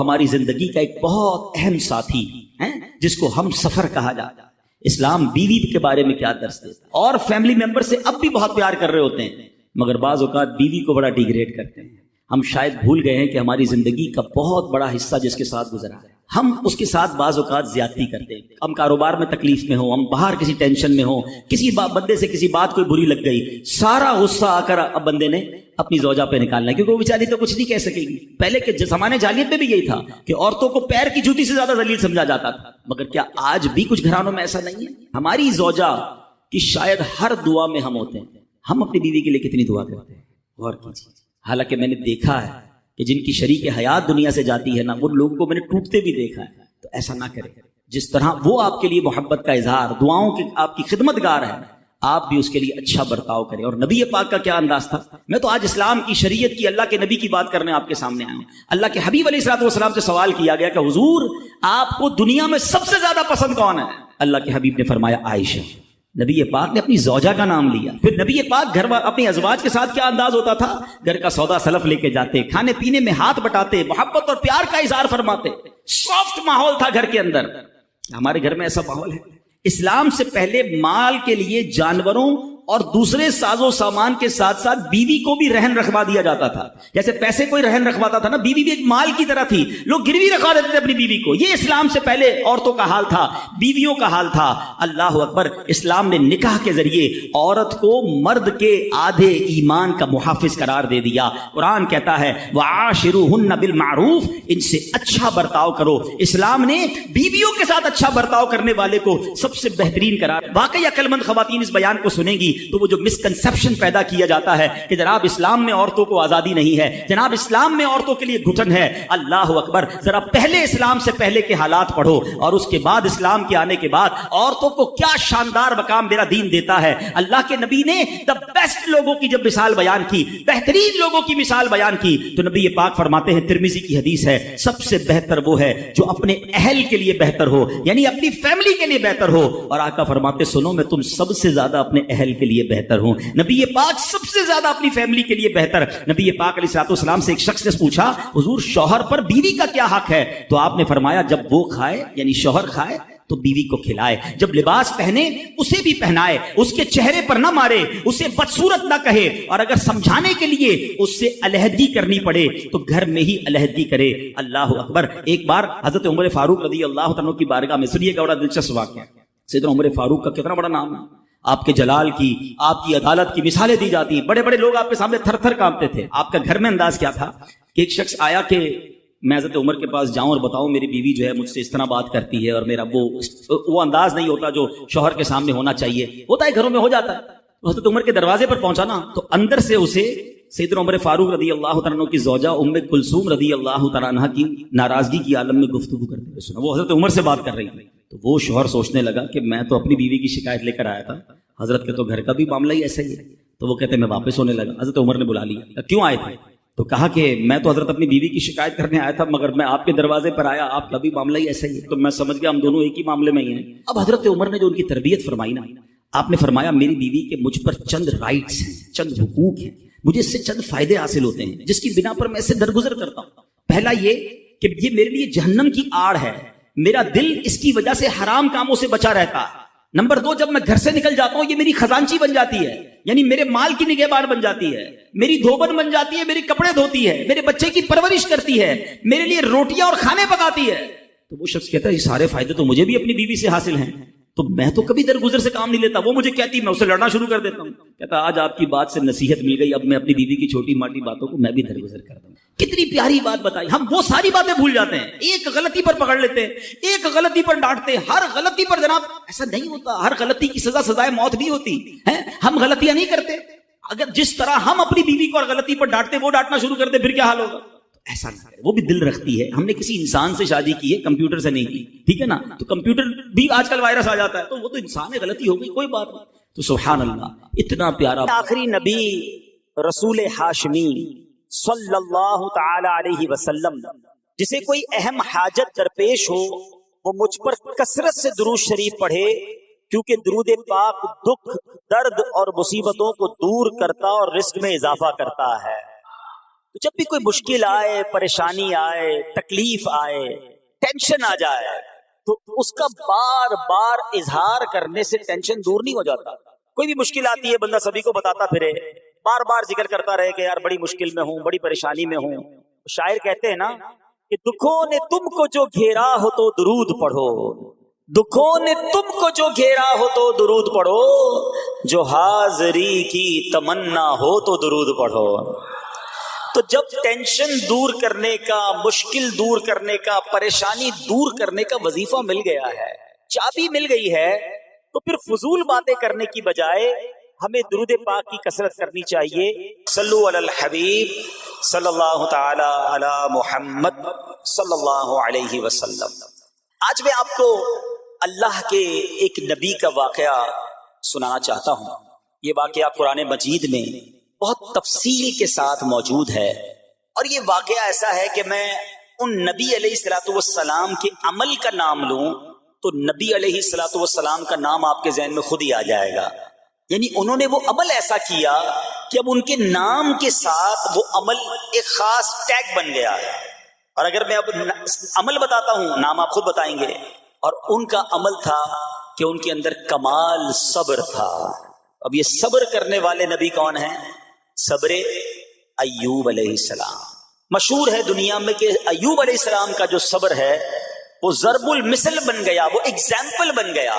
ہماری زندگی کا ایک بہت اہم ساتھی ہے جس کو ہم سفر کہا جاتا ہے۔ اسلام بیوی کے بارے میں کیا درس دیتا ہے؟ اور فیملی ممبر سے اب بھی بہت پیار کر رہے ہوتے ہیں، مگر بعض اوقات بیوی کو بڑا ڈیگریڈ کرتے ہیں۔ ہم شاید بھول گئے ہیں کہ ہماری زندگی کا بہت بڑا حصہ جس کے ساتھ گزرا ہے، ہم اس کے ساتھ بعض اوقات زیادتی کرتے ہیں۔ ہم کاروبار میں تکلیف میں ہوں، ہم باہر کسی ٹینشن میں ہوں، کسی بندے سے کسی بات کوئی بری لگ گئی، سارا غصہ آ کر اب بندے نے اپنی زوجہ پہ نکالنا ہے، کیونکہ وہ بیچاری تو کچھ نہیں کہہ سکے گی۔ پہلے کے زمانے جاہلیت میں بھی یہی تھا کہ عورتوں کو پیر کی جوتی سے زیادہ ذلیل سمجھا جاتا تھا، مگر کیا آج بھی کچھ گھرانوں میں ایسا نہیں ہے؟ ہماری زوجہ کی شاید ہر دعا میں ہم ہوتے ہیں، ہم اپنی بیوی کے لیے کتنی دعا کرتے ہیں، غور کیجیے۔ حالانکہ میں نے دیکھا ہے کہ جن کی شریک حیات دنیا سے جاتی ہے نا، وہ لوگوں کو میں نے ٹوٹتے بھی دیکھا ہے۔ تو ایسا نہ کرے، جس طرح وہ آپ کے لیے محبت کا اظہار، دعاؤں کی آپ کی خدمت گار ہے، آپ بھی اس کے لیے اچھا برتاؤ کریں۔ اور نبی پاک کا کیا انداز تھا؟ میں تو آج اسلام کی شریعت کی، اللہ کے نبی کی بات کرنے آپ کے سامنے آیا ہوں۔ اللہ کے حبیب علیہ الصلوۃ والسلام سے سوال کیا گیا کہ حضور آپ کو دنیا میں سب سے زیادہ پسند کون ہے؟ اللہ کے حبیب نے فرمایا عائشہ۔ نبی پاک نے اپنی زوجہ کا نام لیا۔ پھر نبی پاک گھر اپنی ازواج کے ساتھ کیا انداز ہوتا تھا؟ گھر کا سودا سلف لے کے جاتے، کھانے پینے میں ہاتھ بٹاتے، محبت اور پیار کا اظہار فرماتے، سافٹ ماحول تھا گھر کے اندر۔ ہمارے گھر میں ایسا ماحول ہے؟ اسلام سے پہلے مال کے لیے جانوروں اور دوسرے ساز و سامان کے ساتھ ساتھ بیوی کو بھی رہن رکھوا دیا جاتا تھا۔ جیسے پیسے کوئی رہن رکھواتا تھا نا، بیوی بھی ایک مال کی طرح تھی، لوگ گروی رکھوا دیتے تھے اپنی بیوی کو۔ یہ اسلام سے پہلے عورتوں کا حال تھا، بیویوں کا حال تھا۔ اللہ اکبر! اسلام نے نکاح کے ذریعے عورت کو مرد کے آدھے ایمان کا محافظ قرار دے دیا۔ قرآن کہتا ہے وَعَاشِرُوهُنَّ بِالْمَعْرُوفِ، ان سے اچھا برتاؤ کرو۔ اسلام نے بیویوں کے ساتھ اچھا برتاؤ کرنے والے کو سب سے بہترین قرار۔ واقعی عقل مند خواتین اس بیان کو سنیں گی تو وہ جو مسکنسپشن پیدا کیا جاتا ہے کہ جناب اسلام میں عورتوں کو آزادی نہیں ہے، جناب اسلام میں عورتوں کے لیے گھٹن ہے، اللہ اکبر! ذرا پہلے اسلام سے پہلے کے حالات پڑھو اور اس کے بعد اسلام کے آنے کے بعد عورتوں کو کیا شاندار مقام میرا دین دیتا ہے۔ اللہ کے نبی نے دا بیسٹ لوگوں کی جب مثال بیان کی، بہترین لوگوں کی مثال بیان کی، تو نبی پاک فرماتے ہیں، ترمذی کی حدیث ہے، سب سے بہتر وہ ہے جو اپنے اہل کے لیے بہتر ہو، یعنی اپنی فیملی کے لیے بہتر ہو۔ اور آقا فرماتے سنو میں تم سب سے زیادہ اپنے اہل کے لیے بہتر ہوں۔ نبی پاک سب سے زیادہ اپنی فیملی کے لیے بہتر۔ نبی پاک علیہ الصلوۃ والسلام سے ایک شخص نے پوچھا حضور شوہر پر بیوی کا کیا حق ہے؟ تو آپ نے فرمایا جب وہ کھائے یعنی شوہر کھائے تو بیوی کو کھلائے، جب لباس پہنے اسے بھی پہنائے، اس کے چہرے پر نہ مارے، اسے بدصورت نہ کہے، اور اگر سمجھانے کے لیے اس سے علیحدگی کرنی پڑے تو گھر میں ہی علیحدگی کرے۔ اللہ اکبر! ایک بار حضرت عمر فاروق رضی اللہ عنہ کی بارگاہ میں، سنیے گا بڑا دلچسپ واقعہ۔ سیدنا عمر فاروق کا کتنا بڑا نام ہے، آپ کے جلال کی، آپ کی عدالت کی مثالیں دی جاتی ہیں، بڑے بڑے لوگ آپ کے سامنے تھر تھر کانپتے تھے۔ آپ کا گھر میں انداز کیا تھا کہ ایک شخص آیا کہ میں حضرت عمر کے پاس جاؤں اور بتاؤں میری بیوی جو ہے مجھ سے اس طرح بات کرتی ہے، اور میرا وہ انداز نہیں ہوتا جو شوہر کے سامنے ہونا چاہیے، ہوتا ہے گھروں میں ہو جاتا ہے۔ حضرت عمر کے دروازے پر پہنچا نا تو اندر سے اسے سیدنا عمر فاروق رضی اللہ عنہ کی زوجہ ام کلثوم رضی اللہ تعالیٰ عنہ کی ناراضگی کی عالم میں گفتگو کرتے ہوئے سنا۔ وہ حضرت عمر سے بات کر رہی تھی، تو وہ شوہر سوچنے لگا کہ میں تو اپنی بیوی کی شکایت لے کر آیا تھا، حضرت کے تو گھر کا بھی معاملہ ہی ایسا ہی ہے۔ تو وہ کہتے میں واپس ہونے لگا۔ حضرت عمر نے بلا لیا، کیوں آئے تھے؟ تو کہا کہ میں تو حضرت اپنی بیوی کی شکایت کرنے آیا تھا، مگر میں آپ کے دروازے پر آیا، آپ کا بھی معاملہ ہی ایسا ہی ہے، تو میں سمجھ گیا ہم دونوں ایک ہی معاملے میں ہی ہیں۔ اب حضرت عمر نے جو ان کی تربیت فرمائی نا، آپ نے فرمایا میری بیوی کے مجھ پر چند رائٹس ہیں، چند حقوق ہیں، مجھے اس سے چند فائدے حاصل ہوتے ہیں جس کی بنا پر میں اس سے درگزر کرتا ہوں۔ پہلا یہ کہ یہ میرے لیے جہنم کی آڑ ہے، میرا دل اس کی وجہ سے حرام کاموں سے بچا رہتا ہے۔ نمبر 2، جب میں گھر سے نکل جاتا ہوں یہ میری خزانچی بن جاتی ہے، یعنی میرے مال کی نگہبان بن جاتی ہے، میری دھوبن بن جاتی ہے، میرے کپڑے دھوتی ہے، میرے بچے کی پرورش کرتی ہے، میرے لیے روٹیاں اور کھانے پکاتی ہے۔ تو وہ شخص کہتا ہے یہ سارے فائدے تو مجھے بھی اپنی بیوی سے حاصل ہیں، تو میں تو کبھی درگزر سے کام نہیں لیتا، وہ مجھے کہتی میں اسے لڑنا شروع کر دیتا ہوں۔ کہتا آج آپ کی بات سے نصیحت مل گئی، اب میں اپنی بیوی کی چھوٹی ماٹی باتوں کو میں بھی درگزر کرتا ہوں۔ کتنی پیاری بات بتائی، ہم وہ ساری باتیں بھول جاتے ہیں، ایک غلطی پر پکڑ لیتے ہیں، ایک غلطی پر ڈانٹتے ہیں، ہر غلطی پر جناب ایسا نہیں ہوتا، ہر غلطی کی سزا سزائے موت نہیں ہوتی ہے، ہم غلطیاں نہیں کرتے۔ اگر جس طرح ہم اپنی بیوی کو ہر غلطی پر ڈانٹتے وہ ڈانٹنا شروع کرتے پھر کیا حال ہوگا؟ ایسا نہ کرے، وہ بھی دل رکھتی ہے، ہم نے کسی انسان سے شادی کی ہے، کمپیوٹر سے نہیں کی، ٹھیک ہے نا؟ تو کمپیوٹر بھی آج کل وائرس آ جاتا ہے، تو وہ تو انسان ہے، غلطی ہو گئی، کوئی بات نہیں۔ تو سبحان اللہ، اتنا پیارا آخری نبی رسول ہاشمی صلی اللہ تعالی علیہ وسلم، جسے کوئی اہم حاجت درپیش ہو وہ مجھ پر کثرت سے درود شریف پڑھے، کیونکہ درود پاک دکھ، درد اور مصیبتوں کو دور کرتا اور رزق میں اضافہ کرتا ہے۔ تو جب بھی کوئی مشکل آئے، پریشانی آئے، تکلیف آئے، ٹینشن آ جائے تو اس کا بار بار اظہار کرنے سے ٹینشن دور نہیں ہو جاتا. کوئی بھی مشکل آتی ہے بندہ سبھی کو بتاتا پھرے، بار بار ذکر کرتا رہے کہ یار بڑی مشکل میں ہوں، بڑی پریشانی میں ہوں. شاعر کہتے ہیں نا کہ دکھوں نے تم کو جو گھیرا ہو تو درود پڑھو، دکھوں نے تم کو جو گھیرا ہو تو درود پڑھو، جو حاضری کی تمنا ہو تو درود پڑھو. تو جب ٹینشن دور کرنے کا، مشکل دور کرنے کا، پریشانی دور کرنے کا وظیفہ مل گیا ہے، چابی مل گئی ہے، تو پھر فضول باتیں کرنے کی بجائے ہمیں درود پاک کی کثرت کرنی چاہیے. صلو علی الحبیب صلی اللہ تعالی علی محمد صلی اللہ علیہ وسلم. آج میں آپ کو اللہ کے ایک نبی کا واقعہ سنانا چاہتا ہوں. یہ واقعہ قرآن مجید میں بہت تفصیل کے ساتھ موجود ہے، اور یہ واقعہ ایسا ہے کہ میں ان نبی علیہ الصلوۃ والسلام کے عمل کا نام لوں تو نبی علیہ الصلوۃ والسلام کا نام آپ کے ذہن میں خود ہی آ جائے گا. یعنی انہوں نے وہ عمل ایسا کیا کہ اب ان کے نام کے ساتھ وہ عمل ایک خاص ٹیگ بن گیا ہے. اور اگر میں اب عمل بتاتا ہوں، نام آپ خود بتائیں گے. اور ان کا عمل تھا کہ ان کے اندر کمال صبر تھا. اب یہ صبر کرنے والے نبی کون ہیں؟ صبر ایوب علیہ السلام. مشہور ہے دنیا میں کہ ایوب علیہ السلام کا جو صبر ہے وہ ضرب المثل بن گیا، وہ ایگزامپل بن گیا.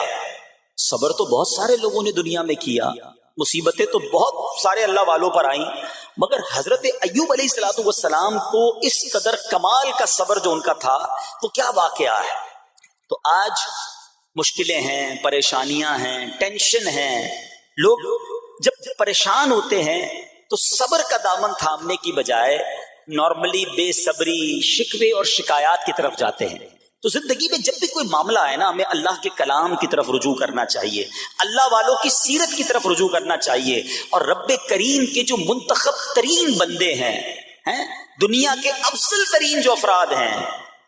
صبر تو بہت سارے لوگوں نے دنیا میں کیا، مصیبتیں تو بہت سارے اللہ والوں پر آئیں، مگر حضرت ایوب علیہ الصلوۃ والسلام کو اس قدر کمال کا صبر جو ان کا تھا وہ کیا واقعہ ہے. تو آج مشکلیں ہیں، پریشانیاں ہیں، ٹینشن ہیں. لوگ جب پریشان ہوتے ہیں تو صبر کا دامن تھامنے کی بجائے نارملی بے صبری، شکوے اور شکایات کی طرف جاتے ہیں. تو زندگی میں جب بھی کوئی معاملہ آئے نا، ہمیں اللہ کے کلام کی طرف رجوع کرنا چاہیے، اللہ والوں کی سیرت کی طرف رجوع کرنا چاہیے. اور رب کریم کے جو منتخب ترین بندے ہیں، دنیا کے افضل ترین جو افراد ہیں،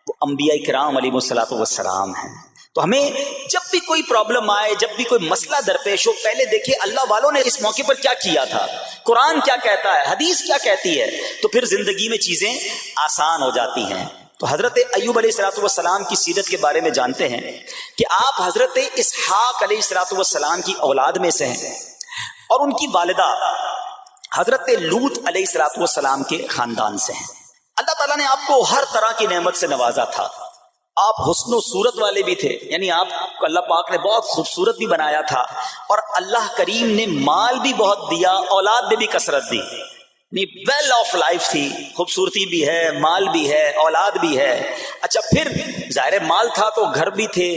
وہ انبیاء کرام علیہ الصلوۃ والسلام ہیں. تو ہمیں جب بھی کوئی پرابلم آئے، جب بھی کوئی مسئلہ درپیش ہو، پہلے دیکھیں اللہ والوں نے اس موقع پر کیا کیا تھا، قرآن کیا کہتا ہے، حدیث کیا کہتی ہے، تو پھر زندگی میں چیزیں آسان ہو جاتی ہیں. تو حضرت ایوب علیہ الصلوۃ والسلام کی سیرت کے بارے میں جانتے ہیں کہ آپ حضرت اسحاق علیہ الصلوۃ والسلام کی اولاد میں سے ہیں، اور ان کی والدہ حضرت لوط علیہ الصلوۃ والسلام کے خاندان سے ہیں. اللہ تعالیٰ نے آپ کو ہر طرح کی نعمت سے نوازا تھا. آپ حسن و صورت والے بھی تھے، یعنی آپ کو اللہ پاک نے بہت خوبصورت بھی بنایا تھا، اور اللہ کریم نے مال بھی بہت دیا، اولاد میں بھی کثرت دی. ویل آف لائف تھی، خوبصورتی بھی ہے، مال بھی ہے، اولاد بھی ہے. اچھا، پھر ظاہر مال تھا تو گھر بھی تھے،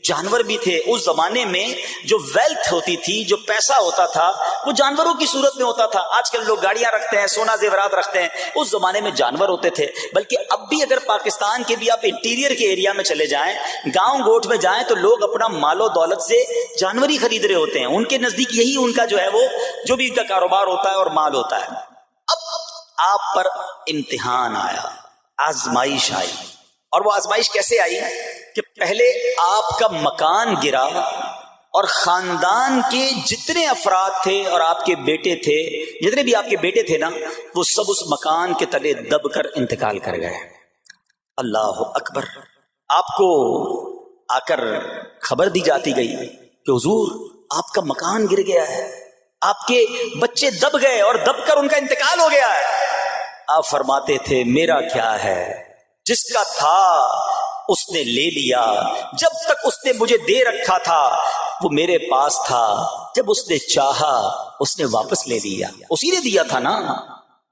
جانور بھی تھے. اس زمانے میں جو ویلتھ ہوتی تھی، جو پیسہ ہوتا تھا، وہ جانوروں کی صورت میں ہوتا تھا. آج کل لوگ گاڑیاں رکھتے ہیں، سونا زیورات رکھتے ہیں، اس زمانے میں جانور ہوتے تھے. بلکہ اب بھی اگر پاکستان کے بھی آپ انٹیریئر کے ایریا میں چلے جائیں، گاؤں گوٹ میں جائیں، تو لوگ اپنا مال و دولت سے جانور ہی خرید رہے ہوتے ہیں. ان کے نزدیک یہی ان کا جو ہے وہ جو بھی ان کا کاروبار ہوتا ہے اور مال ہوتا ہے. اب آپ پر امتحان آیا، آزمائش آئی. اور وہ آزمائش کیسے آئی کہ پہلے آپ کا مکان گرا، اور خاندان کے جتنے افراد تھے اور آپ کے بیٹے تھے، جتنے بھی آپ کے بیٹے تھے نا، وہ سب اس مکان کے تلے دب کر انتقال کر گئے. اللہ اکبر. آپ کو آ کر خبر دی جاتی گئی کہ حضور آپ کا مکان گر گیا ہے، آپ کے بچے دب گئے اور دب کر ان کا انتقال ہو گیا ہے. آپ فرماتے تھے میرا کیا ہے، جس کا تھا اس نے لے لیا. جب تک اس نے مجھے دے رکھا تھا وہ میرے پاس تھا، جب اس نے چاہا اس نے واپس لے لیا. اسی نے دیا تھا نا.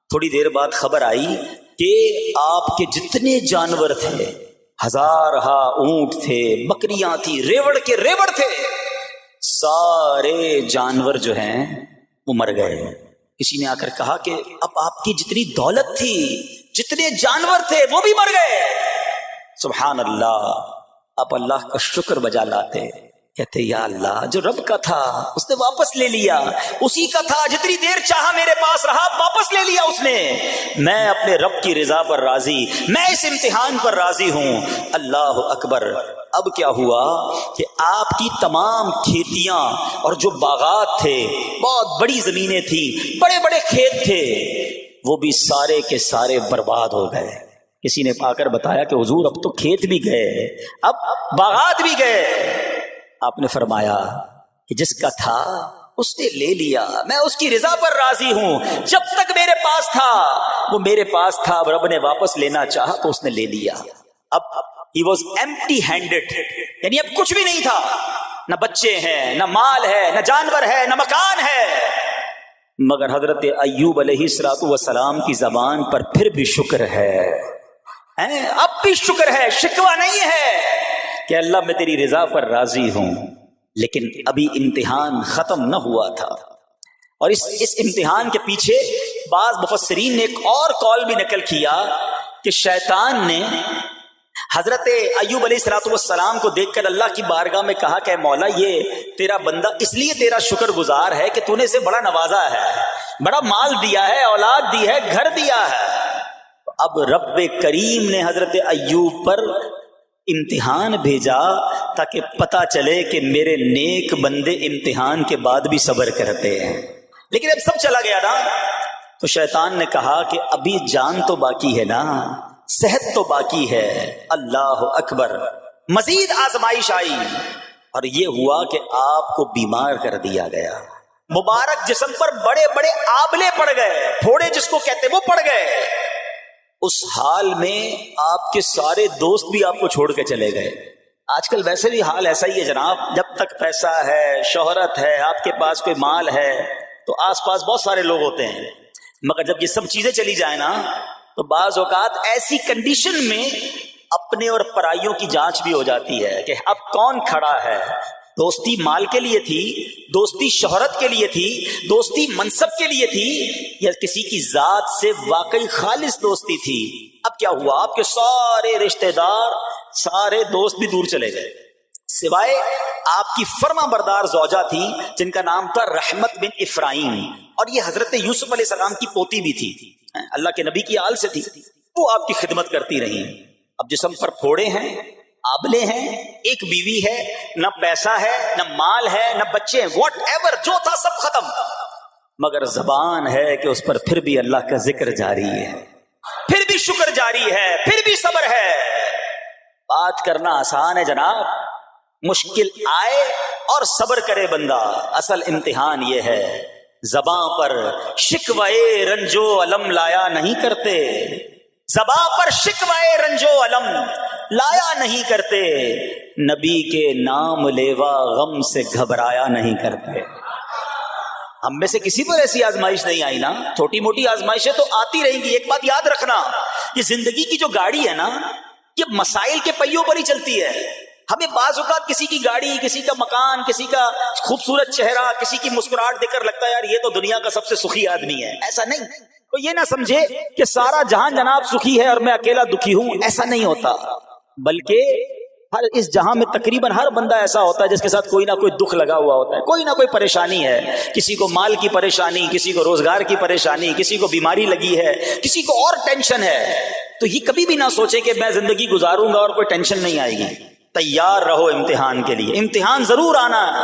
تھوڑی دیر بعد خبر آئی کہ آپ کے جتنے جانور تھے، ہزارہا اونٹ تھے، بکریاں تھی، ریوڑ کے ریوڑ تھے، سارے جانور جو ہیں وہ مر گئے. کسی نے آ کر کہا کہ اب آپ کی جتنی دولت تھی، جتنے جانور تھے، وہ بھی مر گئے. سبحان اللہ. آپ اللہ کا شکر بجا لاتے، کہتے یا اللہ جو رب کا تھا اس نے واپس لے لیا، اسی کا تھا، جتنی دیر چاہا میرے پاس رہا، واپس لے لیا اس نے. میں اپنے رب کی رضا پر راضی، میں اس امتحان پر راضی ہوں. اللہ اکبر. اب کیا ہوا کہ آپ کی تمام کھیتیاں اور جو باغات تھے، بہت بڑی زمینیں تھی، بڑے بڑے کھیت تھے، وہ بھی سارے کے سارے برباد ہو گئے۔ کسی نے آ کر بتایا کہ حضور اب تو کھیت بھی گئے، اب باغات بھی گئے۔ آپ نے فرمایا کہ جس کا تھا اس نے لے لیا، میں اس کی رضا پر راضی ہوں۔ جب تک میرے پاس تھا وہ میرے پاس تھا، اب رب نے واپس لینا چاہا تو اس نے لے لیا۔ اب he was empty handed، یعنی اب کچھ بھی نہیں تھا، نہ بچے ہیں، نہ مال ہے، نہ جانور ہے، نہ مکان ہے۔ مگر حضرت ایوب علیہ السلام کی زبان پر پھر بھی شکر ہے، اب بھی شکر ہے، شکوہ نہیں ہے کہ اللہ میں تیری رضا پر راضی ہوں۔ لیکن ابھی امتحان ختم نہ ہوا تھا، اور اس امتحان کے پیچھے بعض مفسرین نے ایک اور قول بھی نقل کیا کہ شیطان نے حضرت ایوب علیہ السلام کو دیکھ کر اللہ کی بارگاہ میں کہا کہ مولا یہ تیرا بندہ اس لیے تیرا شکر گزار ہے کہ تو نے اسے بڑا نوازا ہے، بڑا مال دیا ہے، اولاد دی ہے، گھر دیا ہے۔ اب رب کریم نے حضرت ایوب پر امتحان بھیجا تاکہ پتا چلے کہ میرے نیک بندے امتحان کے بعد بھی صبر کرتے ہیں۔ لیکن اب سب چلا گیا نا، تو شیطان نے کہا کہ ابھی جان تو باقی ہے نا، صحت تو باقی ہے۔ اللہ اکبر، مزید آزمائش آئی اور یہ ہوا کہ آپ کو بیمار کر دیا گیا۔ مبارک جسم پر بڑے بڑے آبلے پڑ گئے، پھوڑے جس کو کہتے وہ پڑ گئے۔ اس حال میں آپ کے سارے دوست بھی آپ کو چھوڑ کے چلے گئے۔ آج کل ویسے بھی حال ایسا ہی ہے جناب، جب تک پیسہ ہے، شہرت ہے، آپ کے پاس کوئی مال ہے تو آس پاس بہت سارے لوگ ہوتے ہیں، مگر جب یہ سب چیزیں چلی جائیں نا تو بعض اوقات ایسی کنڈیشن میں اپنے اور پرائیوں کی جانچ بھی ہو جاتی ہے کہ اب کون کھڑا ہے۔ دوستی مال کے لیے تھی، دوستی شہرت کے لیے تھی، دوستی منصب کے لیے تھی، یا کسی کی ذات سے واقعی خالص دوستی تھی؟ اب کیا ہوا؟ آپ کے سارے رشتہ دار، سارے دوست بھی دور چلے گئے، سوائے آپ کی فرما بردار زوجہ تھی جن کا نام تھا رحمت بن افراہیم، اور یہ حضرت یوسف علیہ السلام کی پوتی بھی تھی، اللہ کے نبی کی آل سے تھی، وہ آپ کی خدمت کرتی رہی۔ اب جسم پر پھوڑے ہیں، آبلے ہیں، ایک بیوی ہے، نہ پیسہ ہے، نہ مال ہے، نہ بچے ہیں، واٹ ایور جو تھا سب ختم، مگر زبان ہے کہ اس پر پھر بھی اللہ کا ذکر جاری ہے، پھر بھی شکر جاری ہے، پھر بھی صبر ہے۔ بات کرنا آسان ہے جناب، مشکل آئے اور صبر کرے بندہ، اصل امتحان یہ ہے۔ زباں پر شکوائے رنجو علم لایا نہیں کرتے، زباں پر شکوائے رنجو علم لایا نہیں کرتے، نبی کے نام لیوا غم سے گھبرایا نہیں کرتے۔ ہم میں سے کسی پر ایسی آزمائش نہیں آئی نا، چھوٹی موٹی آزمائشیں تو آتی رہیں گی۔ ایک بات یاد رکھنا، یہ زندگی کی جو گاڑی ہے نا، یہ مسائل کے پہیوں پر ہی چلتی ہے۔ ہمیں بعض اوقات کسی کی گاڑی، کسی کا مکان، کسی کا خوبصورت چہرہ، کسی کی مسکراہٹ دیکھ کر لگتا ہے یار یہ تو دنیا کا سب سے سخی آدمی ہے۔ ایسا نہیں، تو یہ نہ سمجھے کہ سارا جہان جناب سخی ہے اور میں اکیلا دکھی ہوں، ایسا نہیں ہوتا، بلکہ ہر اس جہاں میں تقریباً ہر بندہ ایسا ہوتا ہے جس کے ساتھ کوئی نہ کوئی دکھ لگا ہوا ہوتا ہے، کوئی نہ کوئی پریشانی ہے، کسی کو مال کی پریشانی، کسی کو روزگار کی پریشانی، کسی کو بیماری لگی ہے، کسی کو اور ٹینشن ہے۔ تو یہ کبھی بھی نہ سوچے کہ میں زندگی گزاروں گا اور کوئی ٹینشن نہیں آئے گی۔ تیار رہو امتحان کے لیے، امتحان ضرور آنا ہے۔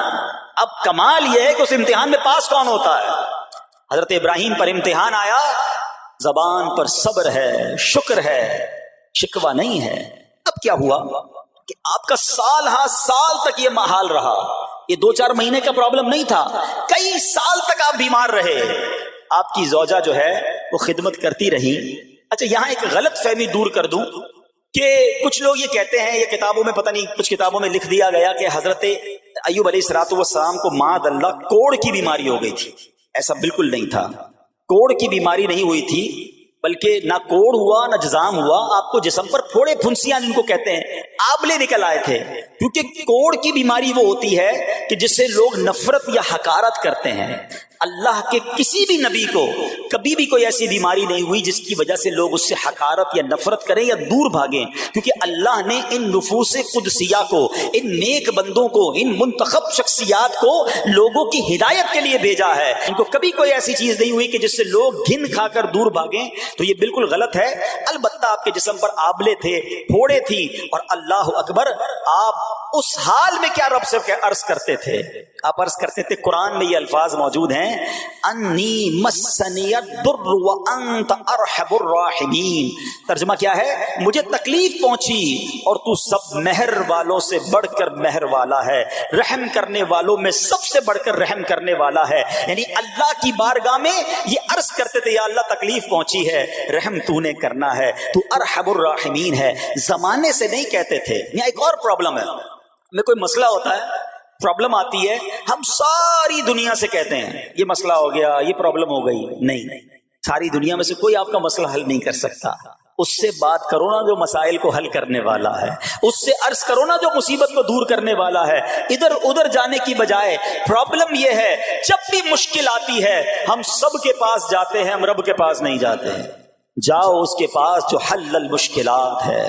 اب کمال یہ ہے کہ اس امتحان میں پاس کون ہوتا ہے۔ حضرت ابراہیم پر امتحان آیا، زبان پر صبر ہے، شکر ہے، شکوہ نہیں ہے۔ اب کیا ہوا کہ آپ کا سال ہاں سال تک یہ محال رہا، یہ 2-4 مہینے کا پرابلم نہیں تھا، کئی سال تک آپ بیمار رہے۔ آپ کی زوجہ جو ہے وہ خدمت کرتی رہی۔ اچھا یہاں ایک غلط فہمی دور کر دوں کہ کچھ لوگ یہ کہتے ہیں، یہ کتابوں میں پتہ نہیں کچھ کتابوں میں لکھ دیا گیا کہ حضرت ایوب علیہ السلام کو معاذ اللہ کوڑ کی بیماری ہو گئی تھی۔ ایسا بالکل نہیں تھا، کوڑ کی بیماری نہیں ہوئی تھی، بلکہ نہ کوڑ ہوا نہ جزام ہوا، آپ کو جسم پر پھوڑے پھنسیاں جن کو کہتے ہیں آبلے نکل آئے تھے، کیونکہ کوڑ کی بیماری وہ ہوتی ہے کہ جس سے لوگ نفرت یا حقارت کرتے ہیں۔ اللہ کے کسی بھی نبی کو کبھی بھی کوئی ایسی بیماری نہیں ہوئی جس کی وجہ سے لوگ اس سے حقارت یا نفرت کریں یا دور بھاگیں، کیونکہ اللہ نے ان نفوس قدسیہ کو، ان نیک بندوں کو، ان منتخب شخصیات کو لوگوں کی ہدایت کے لیے بھیجا ہے۔ ان کو کبھی کوئی ایسی چیز نہیں ہوئی کہ جس سے لوگ گھن کھا کر دور بھاگیں، تو یہ بالکل غلط ہے۔ البتہ آپ کے جسم پر آبلے تھے، پھوڑے تھی، اور اللہ اکبر، آپ اس حال میں کیا رب سے عرض کرتے تھے؟ آپ عرض کرتے تھے، قرآن میں یہ الفاظ موجود ہیں، انی مسنی الضر وانت ارحم الراحمین. ترجمہ کیا ہے؟ مجھے تکلیف پہنچی اور تو سب مہر والوں سے بڑھ کر مہر والا ہے، رحم کرنے والوں میں سب سے بڑھ کر رحم کرنے والا ہے. یعنی اللہ کی بارگاہ میں یہ عرض کرتے تھے یا اللہ تکلیف پہنچی ہے، رحم تو نے کرنا ہے، تو ارحم الراحمین ہے. زمانے سے نہیں کہتے تھے. یہاں ایک اور پرابلم ہے، میں کوئی مسئلہ ہوتا ہے، پرابلم آتی ہے، ہم ساری دنیا سے کہتے ہیں یہ مسئلہ ہو گیا، یہ پرابلم ہو گئی. نہیں، ساری دنیا میں سے کوئی آپ کا مسئلہ حل نہیں کر سکتا. اس سے بات کرو نا جو مسائل کو حل کرنے والا ہے، اس سے عرض کرو نا جو مصیبت کو دور کرنے والا ہے. ادھر ادھر جانے کی بجائے پرابلم یہ ہے جب بھی مشکل آتی ہے ہم سب کے پاس جاتے ہیں، ہم رب کے پاس نہیں جاتے ہیں. جاؤ اس کے پاس جو حل المشکلات ہے،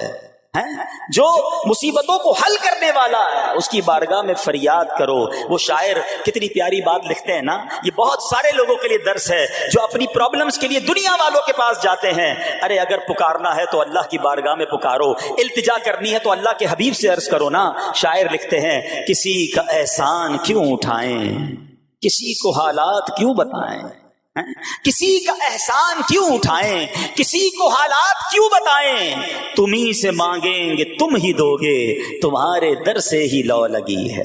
جو مصیبتوں کو حل کرنے والا ہے، اس کی بارگاہ میں فریاد کرو. وہ شاعر کتنی پیاری بات لکھتے ہیں نا، یہ بہت سارے لوگوں کے لیے درس ہے جو اپنی پرابلمز کے لیے دنیا والوں کے پاس جاتے ہیں. ارے اگر پکارنا ہے تو اللہ کی بارگاہ میں پکارو، التجا کرنی ہے تو اللہ کے حبیب سے عرض کرو نا. شاعر لکھتے ہیں کسی کا احسان کیوں اٹھائیں، کسی کو حالات کیوں بتائیں، کسی کا احسان کیوں اٹھائیں، کسی کو حالات کیوں بتائیں. تمہیں سے مانگیں گے تم ہی دو گے، تمہارے در سے ہی لو لگی ہے.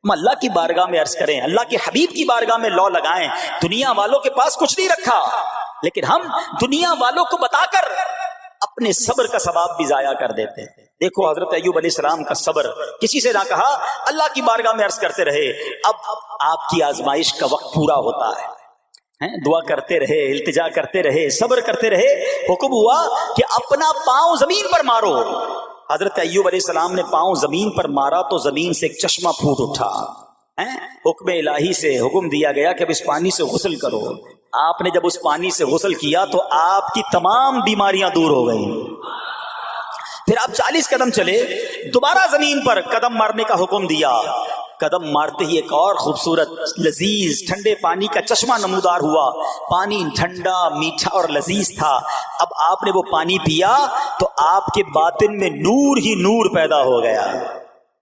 ہم اللہ کی بارگاہ میں عرض کریں، اللہ کے حبیب کی بارگاہ میں لو لگائیں. دنیا والوں کے پاس کچھ نہیں رکھا، لیکن ہم دنیا والوں کو بتا کر اپنے صبر کا ثواب بھی ضائع کر دیتے ہیں. دیکھو حضرت ایوب علیہ السلام کا صبر، کسی سے نہ کہا، اللہ کی بارگاہ میں عرض کرتے رہے. اب آپ کی آزمائش کا وقت پورا ہوتا ہے، دعا کرتے رہے، التجا کرتے رہے، صبر کرتے رہے. حکم ہوا کہ اپنا پاؤں زمین پر مارو. حضرت ایوب علیہ السلام نے پاؤں زمین پر مارا تو زمین سے ایک چشمہ پھوٹ اٹھا. حکم الہی سے حکم دیا گیا کہ اب اس پانی سے غسل کرو. آپ نے جب اس پانی سے غسل کیا تو آپ کی تمام بیماریاں دور ہو گئیں. پھر آپ 40 قدم چلے، دوبارہ زمین پر قدم مارنے کا حکم دیا. قدم مارتے ہی ایک اور خوبصورت لذیذ ٹھنڈے پانی کا چشمہ نمودار ہوا. پانی ٹھنڈا، میٹھا اور لذیذ تھا. اب آپ نے وہ پانی پیا تو آپ کے باطن میں نور ہی نور پیدا ہو گیا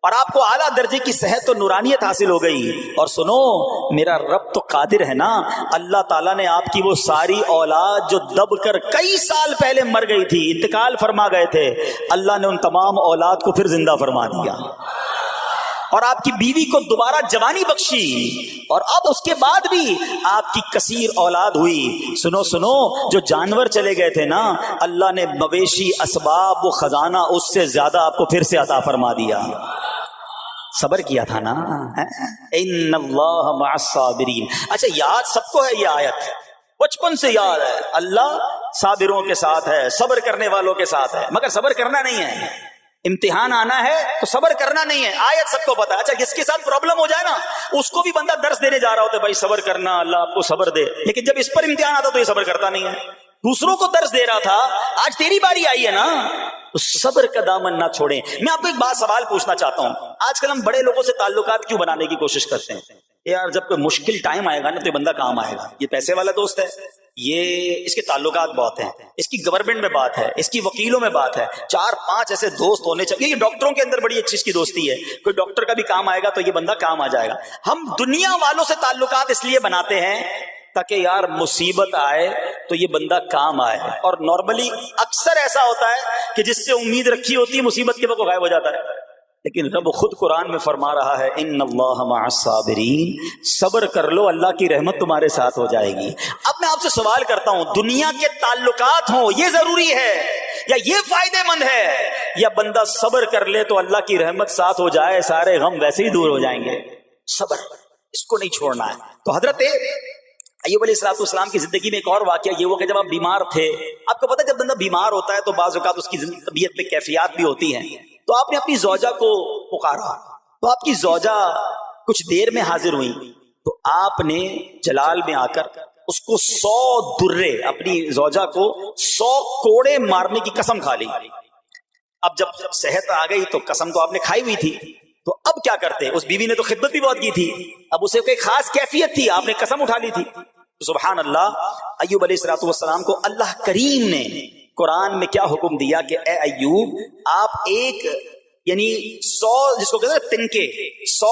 اور آپ کو اعلیٰ درجے کی صحت و نورانیت حاصل ہو گئی. اور سنو، میرا رب تو قادر ہے نا، اللہ تعالیٰ نے آپ کی وہ ساری اولاد جو دب کر کئی سال پہلے مر گئی تھی، انتقال فرما گئے تھے، اللہ نے ان تمام اولاد کو پھر زندہ فرما دیا اور آپ کی بیوی کو دوبارہ جوانی بخشی، اور اب اس کے بعد بھی آپ کی کثیر اولاد ہوئی. سنو سنو، جو جانور چلے گئے تھے نا، اللہ نے مویشی، اسباب و خزانہ اس سے زیادہ آپ کو پھر سے عطا فرما دیا. صبر کیا تھا نا. ان اللہ مع الصابرین. اچھا، یاد سب کو ہے یہ آیت، بچپن سے یاد ہے، اللہ صابروں کے ساتھ ہے، صبر کرنے والوں کے ساتھ ہے. مگر صبر کرنا نہیں ہے، امتحان آنا ہے تو صبر کرنا نہیں ہے. آیت سب کو پتا ہے. اچھا، جس کے ساتھ پرابلم ہو جائے نا، اس کو بھی بندہ درس دینے جا رہا ہوتا ہے، بھائی صبر کرنا، اللہ آپ کو صبر دے. لیکن جب اس پر امتحان آتا تو یہ صبر کرتا نہیں ہے. دوسروں کو درس دے رہا تھا، آج تیری باری آئی ہے نا، تو صبر کا دامن نہ چھوڑیں. میں آپ کو ایک بات سوال پوچھنا چاہتا ہوں. آج کل ہم بڑے لوگوں سے تعلقات کیوں بنانے کی کوشش کرتے ہیں؟ یار جب کوئی مشکل ٹائم آئے گا نا تو یہ بندہ کام آئے گا. یہ پیسے والا دوست ہے، یہ اس کے تعلقات بہت ہیں، اس کی گورنمنٹ میں بات ہے، اس کی وکیلوں میں بات ہے، 4-5 ایسے دوست ہونے چاہیے. یہ ڈاکٹروں کے اندر بڑی اچھی اس کی دوستی ہے، کوئی ڈاکٹر کا بھی کام آئے گا تو یہ بندہ کام آ جائے گا. ہم دنیا والوں سے تعلقات اس لیے بناتے ہیں تاکہ یار مصیبت آئے تو یہ بندہ کام آئے. اور نارملی اکثر ایسا ہوتا ہے کہ جس سے امید رکھی ہوتی ہے مصیبت کے وقت غائب ہو جاتا ہے. لیکن رب خود قرآن میں فرما رہا ہے ان اللہ مع الصابرین، صبر کر لو، اللہ کی رحمت تمہارے ساتھ ہو جائے گی. اب میں آپ سے سوال کرتا ہوں، دنیا کے تعلقات ہوں یہ ضروری ہے یا یہ فائدے مند ہے، یا بندہ صبر کر لے تو اللہ کی رحمت ساتھ ہو جائے، سارے غم ویسے ہی دور ہو جائیں گے؟ صبر، اس کو نہیں چھوڑنا ہے. تو حضرت ایوب علیہ السلام کی زندگی میں ایک اور واقعہ یہ ہوا کہ جب آپ بیمار تھے، آپ کو پتہ ہے جب بندہ بیمار ہوتا ہے تو بعض اوقات اس کی طبیعت میں کیفیات بھی ہوتی ہیں. تو آپ نے اپنی زوجہ کو پکارا، تو آپ کی زوجہ کچھ دیر میں حاضر ہوئی. تو آپ نے جلال میں آ کر اس کو 100 درے، اپنی زوجہ کو 100 کوڑے مارنے کی قسم کھا لی. اب جب صحت آ گئی تو قسم تو آپ نے کھائی ہوئی تھی، تو اب کیا کرتے؟ اس بیوی نے تو خدمت بھی بہت کی تھی، اب اسے کوئی خاص کیفیت تھی، آپ نے قسم اٹھا لی تھی. سبحان اللہ، ایوب علیہ السلام کو اللہ کریم نے قرآن میں کیا حکم دیا کہ اے ایوب، آپ ایک یعنی 100 جس کو کہتے ہیں تنکے، 100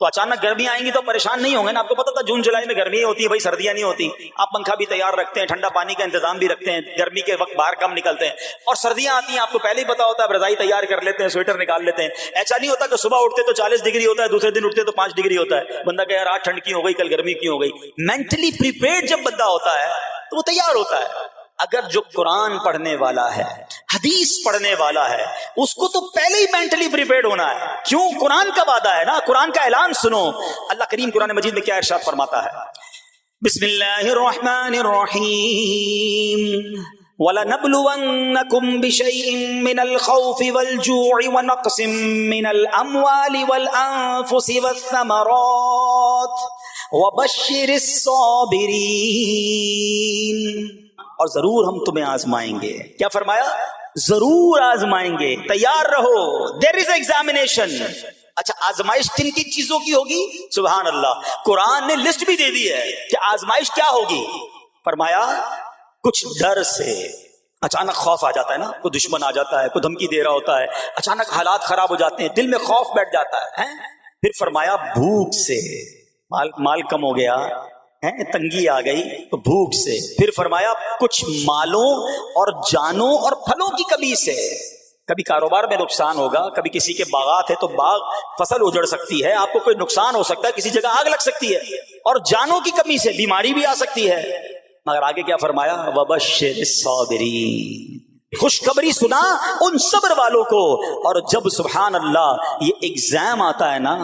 تو اچانک گرمیاں آئیں گی تو پریشان نہیں ہوں گے نا. آپ کو پتا تھا جون جولائی میں گرمی ہوتی ہے بھائی, سردیاں نہیں ہوتی. آپ پنکھا بھی تیار رکھتے ہیں, ٹھنڈا پانی کا انتظام بھی رکھتے ہیں, گرمی کے وقت باہر کم نکلتے ہیں. اور سردیاں آتی ہیں آپ کو پہلے ہی پتا ہوتا ہے, رضائی تیار کر لیتے ہیں, سویٹر نکال لیتے ہیں. ایسا نہیں ہوتا کہ صبح اٹھتے تو 40 ڈگری ہوتا ہے, دوسرے دن اٹھتے تو 5 ڈگری ہوتا ہے. بندہ کہ یار آج ٹھنڈ کی ہو گئی, کل گرمی کیوں ہو گئی. مینٹلی پریپیئرڈ جب بندہ ہوتا ہے تو وہ تیار ہوتا ہے. اگر جو قرآن پڑھنے والا ہے, حدیث پڑھنے والا ہے, اس کو تو پہلے ہی مینٹلی پریپیئرڈ ہونا ہے. کیوں؟ قرآن کا وعدہ ہے نا, قرآن کا اعلان سنو. اللہ کریم قرآن مجید میں کیا ارشاد فرماتا ہے؟ بسم اللہ الرحمن الرحیم وَلَنَبْلُوَنَّكُمْ بِشَيْءٍ مِّنَ الْخَوْفِ وَالْجُوعِ وَنَقْصٍ مِّنَ الْأَمْوَالِ وَالْأَنفُسِ وَالثَّمَرَاتِ وَبَشِّرِ الصَّابِرِينَ. اور ضرور ہم تمہیں آزمائیں گے. کیا فرمایا؟ ضرور آزمائیں گے, تیار رہو. دیر از ایگزامینیشن. اچھا آزمائش کن کی چیزوں کی ہوگی؟ سبحان اللہ, قرآن نے لسٹ بھی دے دی ہے کہ آزمائش کیا ہوگی. فرمایا کچھ ڈر سے, اچانک خوف آ جاتا ہے نا, کوئی دشمن آ جاتا ہے, کوئی دھمکی دے رہا ہوتا ہے, اچانک حالات خراب ہو جاتے ہیں, دل میں خوف بیٹھ جاتا ہے. پھر فرمایا بھوک سے, مال کم ہو گیا, تنگی آ گئی تو بھوک سے. پھر فرمایا کچھ مالوں اور جانوں اور پھلوں کی کمی سے. کبھی کاروبار میں نقصان ہوگا, کبھی کسی کے باغات ہے تو باغ فصل اجڑ سکتی ہے, آپ کو کوئی نقصان ہو سکتا ہے, کسی جگہ آگ لگ سکتی ہے, اور جانوں کی کمی سے بیماری بھی آ سکتی ہے. مگر آگے کیا فرمایا؟ وَبَشِّرِ الصَّابِرِينَ. خوشخبری سنا ان صبر والوں کو. اور جب سبحان اللہ یہ ایگزام آتا ہے نا,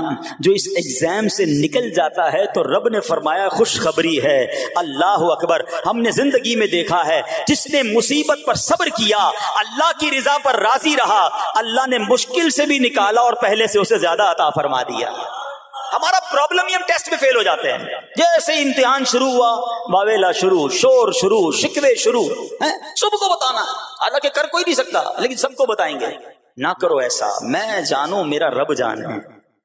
جو اس ایگزام سے نکل جاتا ہے تو رب نے فرمایا خوشخبری ہے. اللہ اکبر. ہم نے زندگی میں دیکھا ہے جس نے مصیبت پر صبر کیا, اللہ کی رضا پر راضی رہا, اللہ نے مشکل سے بھی نکالا اور پہلے سے اسے زیادہ عطا فرما دیا. ہمارا پرابلم یہ ہم ٹیسٹ میں فیل ہو جاتے ہیں. جیسے امتحان شروع ہوا, واویلا شروع, شور شروع, شکوے شروع, سب کو بتانا. حالانکہ کر کوئی نہیں سکتا لیکن سب کو بتائیں گے. نہ کرو ایسا, میں جانوں میرا رب جانے,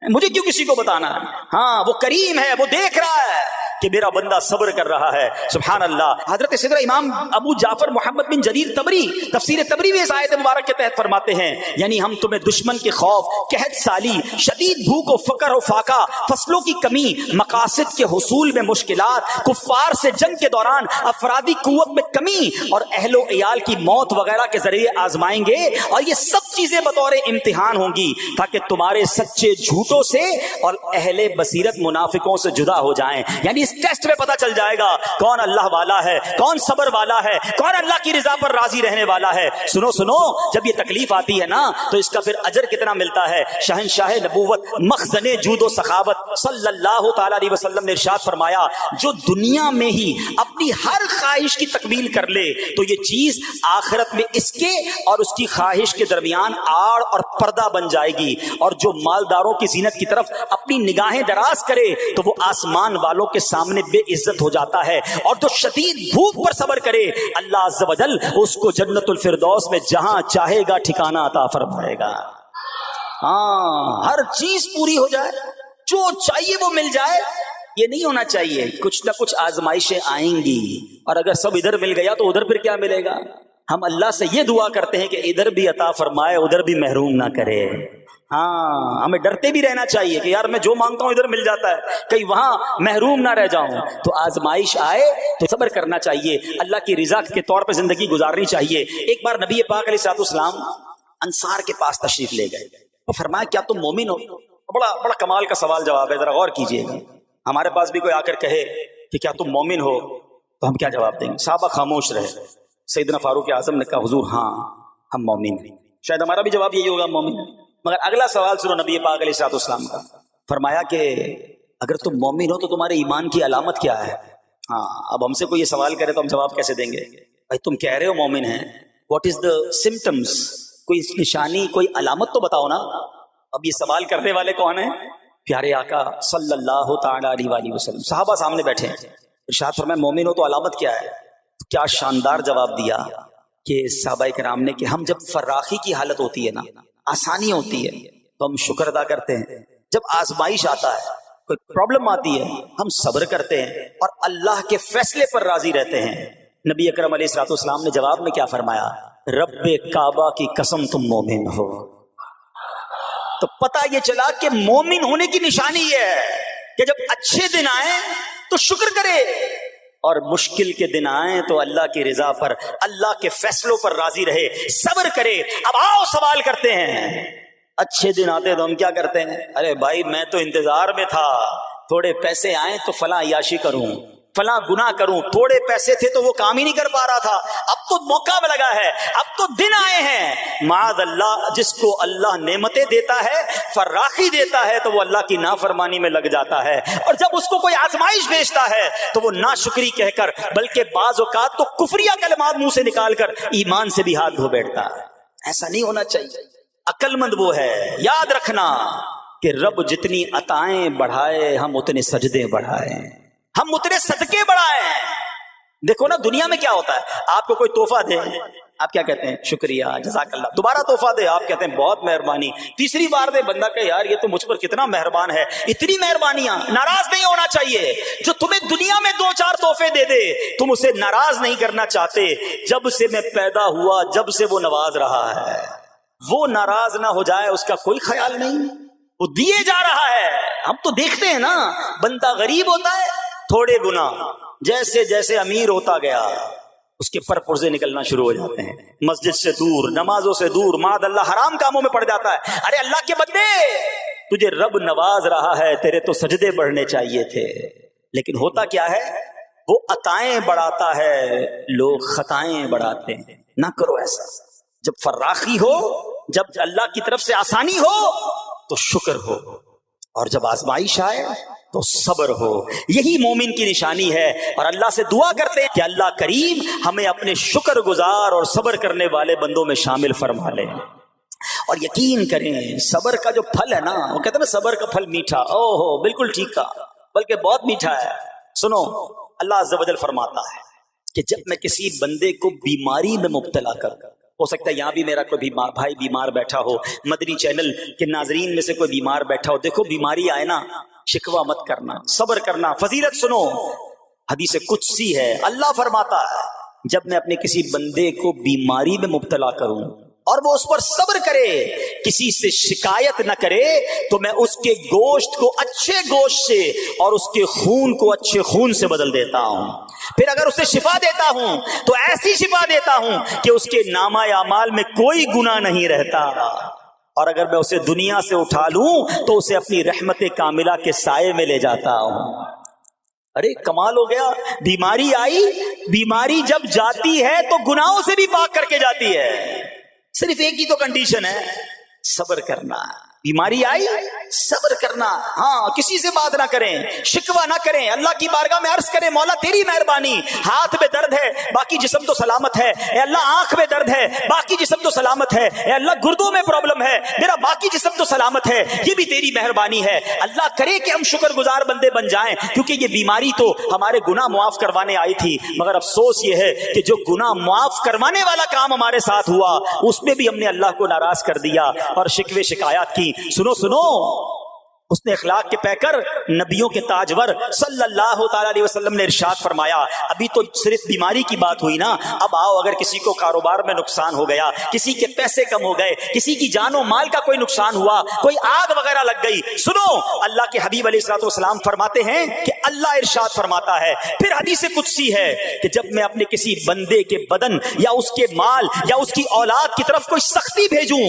مجھے کیوں کسی کو بتانا. ہاں وہ کریم ہے, وہ دیکھ رہا ہے کہ میرا بندہ صبر کر رہا ہے. سبحان اللہ. حضرت سیدنا امام ابو جعفر محمد بن جریر طبری تفسیر طبری میں اس آیت مبارک کے تحت فرماتے ہیں, یعنی ہم تمہیں دشمن کے خوف, قحط سالی, شدید بھوک و فقر و فاقہ, فصلوں کی کمی, مقاصد کے حصول میں مشکلات, کفار سے جنگ کے دوران افرادی قوت میں کمی اور اہل و عیال کی موت وغیرہ کے ذریعے آزمائیں گے. اور یہ سب چیزیں بطور امتحان ہوں گی تاکہ تمہارے سچے جھوٹوں سے اور اہل بصیرت منافقوں سے جدا ہو جائیں. یعنی ٹیسٹ میں پتا چل جائے گا کون اللہ والا ہے, کون صبر والا ہے, کون اللہ کی رضا پر راضی رہنے والا ہے. سنو سنو, جب یہ تکلیف آتی ہے نا تو اس کا پھر اجر کتنا ملتا ہے. شہنشاہ نبوت, مخزن جود و سخاوت صلی اللہ تعالی علیہ وسلم نے ارشاد فرمایا, جو دنیا میں ہی اپنی ہر خواہش کی تکمیل کر لے تو یہ چیز آخرت میں اس کے اور اس کی خواہش کے درمیان آڑ اور پردہ بن جائے گی. اور جو مالداروں کی زینت کی طرف اپنی نگاہیں دراز کرے تو وہ آسمان والوں کے سامنے بے عزت ہو جاتا ہے. اور جو شدید بھوک پر صبر کرے اللہ عز و جل اس کو جنت الفردوس میں جہاں چاہے گا ٹھکانہ عطا فرمائے گا. ہاں, ہر چیز پوری ہو جائے, جو چاہیے وہ مل جائے, یہ نہیں ہونا چاہیے. کچھ نہ کچھ آزمائشیں آئیں گی, اور اگر سب ادھر مل گیا تو ادھر پھر کیا ملے گا. ہم اللہ سے یہ دعا کرتے ہیں کہ ادھر بھی عطا فرمائے, ادھر بھی محروم نہ کرے. ہاں, ہمیں ڈرتے بھی رہنا چاہیے کہ یار میں جو مانگتا ہوں ادھر مل جاتا ہے, کہیں وہاں محروم نہ رہ جاؤں. تو آزمائش آئے تو صبر کرنا چاہیے, اللہ کی رضا کے طور پہ زندگی گزارنی چاہیے. ایک بار نبی پاک علیہ السلام انصار کے پاس تشریف لے گئے, تو فرمایا کیا تم مومن ہو؟ بڑا کمال کا سوال جواب ہے, ذرا غور کیجئے گا. ہمارے پاس بھی کوئی آ کر کہے کہ کیا تم مومن ہو تو ہم کیا جواب دیں گے؟ صحابہ خاموش رہے. سیدنا فاروق اعظم نے کہا حضور ہاں ہم مومن ہیں. شاید ہمارا بھی جواب یہی ہوگا مومن. مگر اگلا سوال سنو نبی پاک علیہ السلام کا. فرمایا کہ اگر تم مومن ہو تو تمہارے ایمان کی علامت کیا ہے؟ ہاں, اب ہم سے کوئی یہ سوال کرے تو ہم جواب کیسے دیں گے؟ بھائی تم کہہ رہے ہو مومن ہیں, واٹ از دا سمٹمز, کوئی نشانی, کوئی علامت تو بتاؤ نا. اب یہ سوال کرنے والے کون ہیں؟ پیارے آقا صلی اللہ تعالی علیہ وسلم. صحابہ سامنے بیٹھے ہیں. ارشاد فرمایا مومن ہو تو علامت کیا ہے؟ کیا شاندار جواب دیا کہ صحابہ کرام نے کہ ہم جب فراخی کی حالت ہوتی ہے نا, آسانی ہوتی ہے تو ہم شکر ادا کرتے ہیں. جب آزمائش آتا ہے, کوئی پرابلم آتی ہے, ہم صبر کرتے ہیں اور اللہ کے فیصلے پر راضی رہتے ہیں. نبی اکرم علیہ السلام نے جواب میں کیا فرمایا؟ رب کعبہ کی قسم تم مومن ہو. تو پتہ یہ چلا کہ مومن ہونے کی نشانی یہ ہے کہ جب اچھے دن آئیں تو شکر کرے اور مشکل کے دن آئیں تو اللہ کی رضا پر، اللہ کے فیصلوں پر راضی رہے، صبر کرے۔ اب آؤ سوال کرتے ہیں، اچھے دن آتے تو ہم کیا کرتے ہیں؟ ارے بھائی میں تو انتظار میں تھا، تھوڑے پیسے آئیں تو فلاں عیاشی کروں، فلاں گناہ کروں، تھوڑے پیسے تھے تو وہ کام ہی نہیں کر پا رہا تھا، اب تو موقع لگا ہے، اب تو دن آئے ہیں۔ معاذ اللہ، جس کو اللہ نعمتیں دیتا ہے، فراخی دیتا ہے، تو وہ اللہ کی نافرمانی میں لگ جاتا ہے، اور جب اس کو کوئی آزمائش بھیجتا ہے تو وہ ناشکری کہہ کر، بلکہ بعض اوقات تو کفریہ کلمات منہ سے نکال کر ایمان سے بھی ہاتھ دھو بیٹھتا ہے۔ ایسا نہیں ہونا چاہیے۔ عقل مند وہ ہے، یاد رکھنا کہ رب جتنی عطائیں بڑھائے ہم اتنے سجدے بڑھائیں، ہم اتنے صدقے بڑھائیں۔ دیکھو نا دنیا میں کیا ہوتا ہے، آپ کو کوئی تحفہ دے، آپ کیا کہتے ہیں؟ شکریہ، جزاک اللہ۔ دوبارہ تحفہ دے، آپ کہتے ہیں بہت مہربانی۔ تیسری بار دے، بندہ کہ یار یہ تو مجھ پر کتنا مہربان ہے۔ اتنی مہربانیاں، ناراض نہیں ہونا چاہیے۔ جو تمہیں دنیا میں 2-4 تحفے دے دے، تم اسے ناراض نہیں کرنا چاہتے۔ جب سے میں پیدا ہوا، جب سے وہ نواز رہا ہے، وہ ناراض نہ ہو جائے اس کا کوئی خیال نہیں، وہ دیے جا رہا ہے۔ ہم تو دیکھتے ہیں نا، بندہ غریب ہوتا ہے، تھوڑے گناہ، جیسے جیسے امیر ہوتا گیا اس کے پر پرزے نکلنا شروع ہو جاتے ہیں، مسجد سے دور، نمازوں سے دور، معاذ اللہ حرام کاموں میں پڑ جاتا ہے۔ ارے اللہ کے بندے، تجھے رب نواز رہا ہے، تیرے تو سجدے بڑھنے چاہیے تھے، لیکن ہوتا کیا ہے، وہ عطائیں بڑھاتا ہے، لوگ خطائیں بڑھاتے ہیں۔ نہ کرو ایسا۔ جب فراخی ہو، جب اللہ کی طرف سے آسانی ہو تو شکر ہو، اور جب آزمائش آئے تو صبر ہو۔ یہی مومن کی نشانی ہے، اور اللہ سے دعا کرتے ہیں کہ اللہ کریم ہمیں اپنے شکر گزار اور صبر کرنے والے بندوں میں شامل فرما لے۔ اور یقین کریں، صبر کا جو پھل ہے نا، وہ کہتے ہیں نا صبر کا پھل میٹھا، او ہو بالکل ٹھیک کہا، بلکہ بہت میٹھا ہے۔ سنو، اللہ عز و جل فرماتا ہے کہ جب میں کسی بندے کو بیماری میں مبتلا کر، ہو سکتا ہے یہاں بھی میرا کوئی بھائی بیمار بیٹھا ہو، مدنی چینل کے ناظرین میں سے کوئی بیمار بیٹھا ہو، دیکھو بیماری آئے نا، شکوہ مت کرنا، صبر کرنا۔ فضیلت سنو، حدیث قدسی ہے، اللہ فرماتا ہے جب میں اپنے کسی بندے کو بیماری میں مبتلا کروں اور وہ اس پر صبر کرے، کسی سے شکایت نہ کرے، تو میں اس کے گوشت کو اچھے گوشت سے اور اس کے خون کو اچھے خون سے بدل دیتا ہوں۔ پھر اگر اسے شفا دیتا ہوں تو ایسی شفا دیتا ہوں کہ اس کے نامہ اعمال میں کوئی گناہ نہیں رہتا، اور اگر میں اسے دنیا سے اٹھا لوں تو اسے اپنی رحمت کاملہ کے سائے میں لے جاتا ہوں۔ ارے کمال ہو گیا، بیماری آئی، بیماری جب جاتی ہے تو گناہوں سے بھی پاک کر کے جاتی ہے۔ صرف ایک ہی تو کنڈیشن ہے، صبر کرنا۔ بیماری آئی، صبر کرنا، ہاں کسی سے بات نہ کریں، شکوہ نہ کریں، اللہ کی بارگاہ میں عرض کریں مولا تیری مہربانی، ہاتھ میں درد ہے باقی جسم تو سلامت ہے، اے اللہ آنکھ میں درد ہے باقی جسم تو سلامت ہے، اے اللہ گردوں میں پرابلم ہے میرا باقی جسم تو سلامت ہے، یہ بھی تیری مہربانی ہے۔ اللہ کرے کہ ہم شکر گزار بندے بن جائیں، کیونکہ یہ بیماری تو ہمارے گناہ معاف کروانے آئی تھی، مگر افسوس یہ ہے کہ جو گناہ معاف کروانے والا کام ہمارے ساتھ ہوا اس میں بھی ہم نے اللہ کو ناراض کر دیا اور شکوے شکایات کی۔ سنو سنو، اس نے اخلاق کے پیکر نبیوں کے تاجور صلی اللہ تعالی علیہ وسلم نے ارشاد فرمایا، ابھی تو صرف بیماری کی بات ہوئی نا، اب آؤ اگر کسی کو کاروبار میں نقصان ہو گیا، کسی کے پیسے کم ہو گئے، کسی کی جان و مال کا کوئی نقصان ہوا، کوئی آگ وغیرہ لگ گئی، سنو اللہ کے حبیب علیہ الصلوۃ والسلام فرماتے ہیں کہ اللہ ارشاد فرماتا ہے، پھر حدیث قدسی ہے کہ جب میں اپنے کسی بندے کے بدن یا اس کے مال یا اس کی اولاد کی طرف کوئی سختی بھیجوں،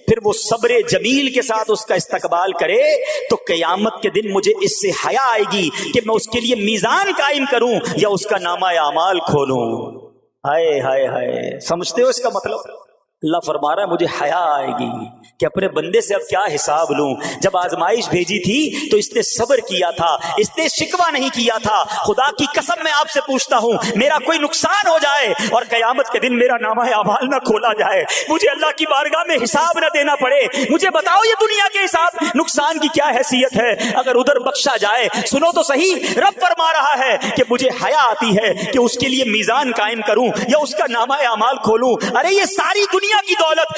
پھر وہ صبر جمیل کے ساتھ اس کا استقبال کرے، تو قیامت کے دن مجھے اس سے حیا آئے گی کہ میں اس کے لیے میزان قائم کروں یا اس کا نامہ اعمال کھولوں۔ ہائے ہائے ہائے، سمجھتے ہو اس کا مطلب؟ اللہ فرما رہا ہے مجھے حیا آئے گی کہ اپنے بندے سے اب کیا حساب لوں۔ جب آزمائش بھیجی تھی تو اس نے صبر کیا تھا، اس نے شکوہ نہیں کیا تھا۔ خدا کی قسم میں آپ سے پوچھتا ہوں، میرا کوئی نقصان ہو جائے اور قیامت کے دن میرا نامہ اعمال نہ کھولا جائے، مجھے اللہ کی بارگاہ میں حساب نہ دینا پڑے، مجھے بتاؤ یہ دنیا کے حساب نقصان کی کیا حیثیت ہے اگر ادھر بخشا جائے۔ سنو تو صحیح، رب فرما رہا ہے کہ مجھے حیا آتی ہے کہ اس کے لیے میزان قائم کروں یا اس کا نامہ اعمال کھولوں۔ ارے یہ ساری دنیا کی دولت،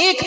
1,